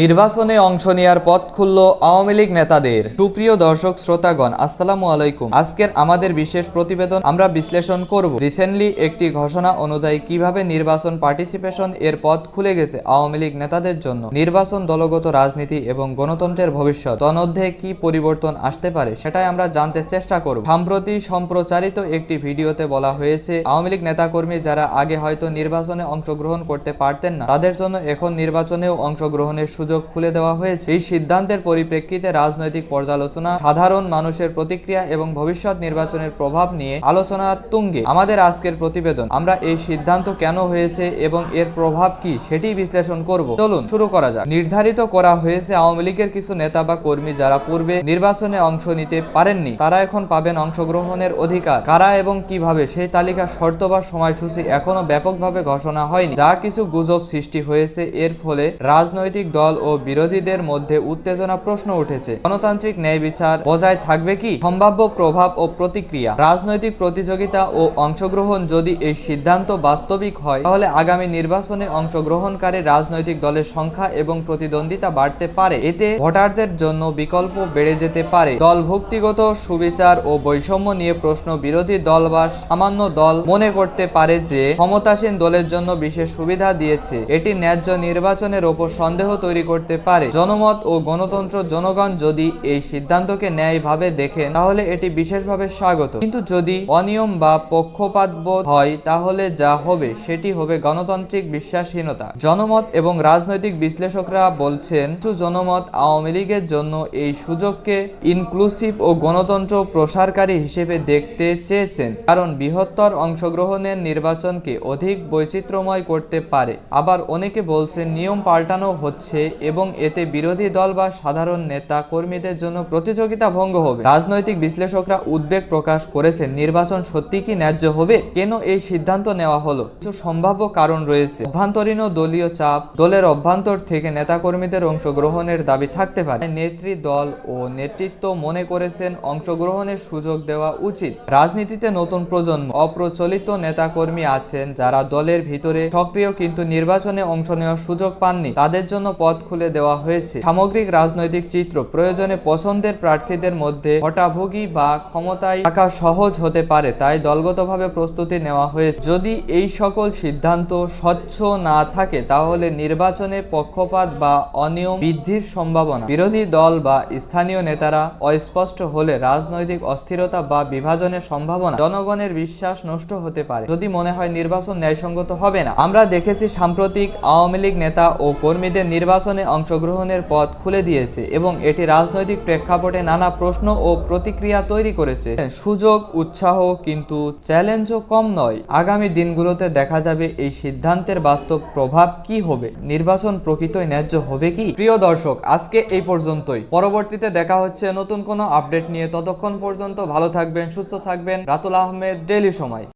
নির্বাচনে অংশ নেওয়ার পথ খুলল আওয়ামী লীগ নেতাদের। সুপ্রিয় দর্শক শ্রোতাগণ, আসসালামু আলাইকুম। আজকের আমাদের বিশেষ প্রতিবেদন আমরা বিশ্লেষণ করব রিসেন্টলি একটি ঘোষণা অনুযায়ী কিভাবে নির্বাচন পার্টিসিপেশন এর পথ খুলে গেছে আওয়ামী লীগ নেতাদের জন্য। নির্বাচন, দলগত রাজনীতি এবং গণতন্ত্রের ভবিষ্যৎ তন্মধ্যে কি পরিবর্তন আসতে পারে সেটাই আমরা জানতে চেষ্টা করব। সম্প্রতি সম্প্রচারিত একটি ভিডিওতে বলা হয়েছে আওয়ামী লীগ নেতাকর্মী যারা আগে হয়তো নির্বাচনে অংশগ্রহণ করতে পারতেন না, তাদের জন্য এখন নির্বাচনেও অংশগ্রহণের সুযোগ খুলে দেওয়া হয়েছে। এই সিদ্ধান্তের পরিপ্রেক্ষিতে রাজনৈতিক পর্যালোচনা, সাধারণ মানুষের প্রতিক্রিয়া এবং ভবিষ্যৎ নির্বাচনের প্রভাব নিয়ে আলোচনা তুঙ্গে আমাদের আজকের প্রতিবেদন। আমরা এই সিদ্ধান্ত কেন হয়েছে এবং এর প্রভাব কি সেটি বিশ্লেষণ করব। চলুন শুরু করা যাক। নির্ধারিত করা হয়েছে আওয়ামী লীগের কিছু নেতা বা কর্মী যারা পূর্বে নির্বাচনে অংশ নিতে পারেননি, তারা এখন পাবেন অংশগ্রহণের অধিকার। কারা এবং কিভাবে সেই তালিকা, শর্ত বা সময়সূচি এখনো ব্যাপকভাবে ঘোষণা হয়নি। যা কিছু গুজব সৃষ্টি হয়েছে, এর ফলে রাজনৈতিক দল ও বিরোধীদের মধ্যে উত্তেজনা প্রশ্ন উঠেছে। গণতান্ত্রিক ন্যায় বিচার বজায় থাকবে কি? সম্ভাব্য প্রভাব ও প্রতিক্রিয়া। রাজনৈতিক প্রতিযোগিতা ও অংশগ্রহণ। যদি এই সিদ্ধান্ত বাস্তবিক হয়, তাহলে আগামী নির্বাচনে অংশগ্রহণকারী রাজনৈতিক দলের সংখ্যা এবং প্রতিদ্বন্দ্বিতা বাড়তে পারে। এতে ভোটারদের জন্য বিকল্প বেড়ে যেতে পারে। দলভুক্তিগত সুবিচার ও বৈষম্য নিয়ে প্রশ্ন। বিরোধী দল বা সামান্য দল মনে করতে পারে যে ক্ষমতাসীন দলের জন্য বিশেষ সুবিধা দিয়েছে, এটি ন্যায্য নির্বাচনের ওপর সন্দেহ তৈরি করতে পারে। জনমত ও গণতন্ত্র। জনগণ যদি এই সিদ্ধান্তকে ন্যায়ভাবে দেখেন, তাহলে এটি বিশেষভাবে স্বাগত। কিন্তু যদি অনিয়ম বা পক্ষপাতবোধ হয়, তাহলে যা হবে সেটি হবে গণতান্ত্রিক বিশ্বাসহীনতা। জনমত এবং রাজনৈতিক বিশ্লেষকরা বলছেন, কিছু জনমত আওয়ামী লীগের জন্য এই সুযোগকে ইনক্লুসিভ ও গণতন্ত্র প্রসারকারী হিসেবে দেখতে চেয়েছেন, কারণ বৃহত্তর অংশগ্রহণের নির্বাচনকে অধিক বৈচিত্র্যময় করতে পারে। আবার অনেকে বলছেন নিয়ম পাল্টানো হচ্ছে এবং এতে বিরোধী দল বা সাধারণ নেতা কর্মীদের জন্য প্রতিযোগিতা ভঙ্গ হবে। রাজনৈতিক বিশ্লেষকরা উদ্বেগ প্রকাশ করেছেন, নির্বাচন সত্যি কি ন্যায্য হবে? কেন এই সিদ্ধান্ত নেওয়া হলো? কিছু সম্ভাব্য কারণ রয়েছে। অভ্যন্তরীণ ও দলীয় চাপ। দলের অভ্যন্তর থেকে নেতাকর্মীদের অংশগ্রহণের দাবি থাকতে পারে। নেত্রী দল ও নেতৃত্ব মনে করেছেন অংশগ্রহণের সুযোগ দেওয়া উচিত। রাজনীতিতে নতুন প্রজন্ম। অপ্রচলিত নেতাকর্মী আছেন যারা দলের ভিতরে সক্রিয় কিন্তু নির্বাচনে অংশ নেওয়ার সুযোগ পাননি, তাদের জন্য পথ খুলে দেওয়া হয়েছে। সামগ্রিক রাজনৈতিক চিত্র। প্রয়োজনে পছন্দের প্রার্থীদের মধ্যে ভোটাভুগি বা ক্ষমতায় থাকা সহজ হতে পারে, তাই দলগতভাবে প্রস্তুতি নেওয়া হয়েছে। যদি এই সকল সিদ্ধান্ত স্বচ্ছ না থাকে, তাহলে নির্বাচনে পক্ষপাত বা অনিয়ম বৃদ্ধির সম্ভাবনা। বিরোধী দল বা স্থানীয় নেতারা অস্পষ্ট হলে রাজনৈতিক অস্থিরতা বা বিভাজনের সম্ভাবনা। জনগণের বিশ্বাস নষ্ট হতে পারে যদি মনে হয় নির্বাচন ন্যায়সঙ্গত হবে না। আমরা দেখেছি সাম্প্রতিক আওয়ামী লীগ নেতা ও কর্মীদের নির্বাচনে অংশগ্রহণের পথ খুলে দিয়েছে এবং এটি রাজনৈতিক প্রেক্ষাপটে নানা প্রশ্ন ও প্রতিক্রিয়া তৈরি করেছে। সুযোগ, উৎসাহ, কিন্তু চ্যালেঞ্জও কম নয়। আগামী দিনগুলোতে দেখা যাবে এই সিদ্ধান্তের বাস্তব প্রভাব কি হবে। নির্বাচন প্রকৃতই ন্যায্য হবে কি? প্রিয় দর্শক, আজকে এই পর্যন্তই। পরবর্তীতে দেখা হচ্ছে নতুন কোনো আপডেট নিয়ে। ততক্ষণ পর্যন্ত ভালো থাকবেন, সুস্থ থাকবেন। রাতুল আহমেদ, ডেইলি সময়।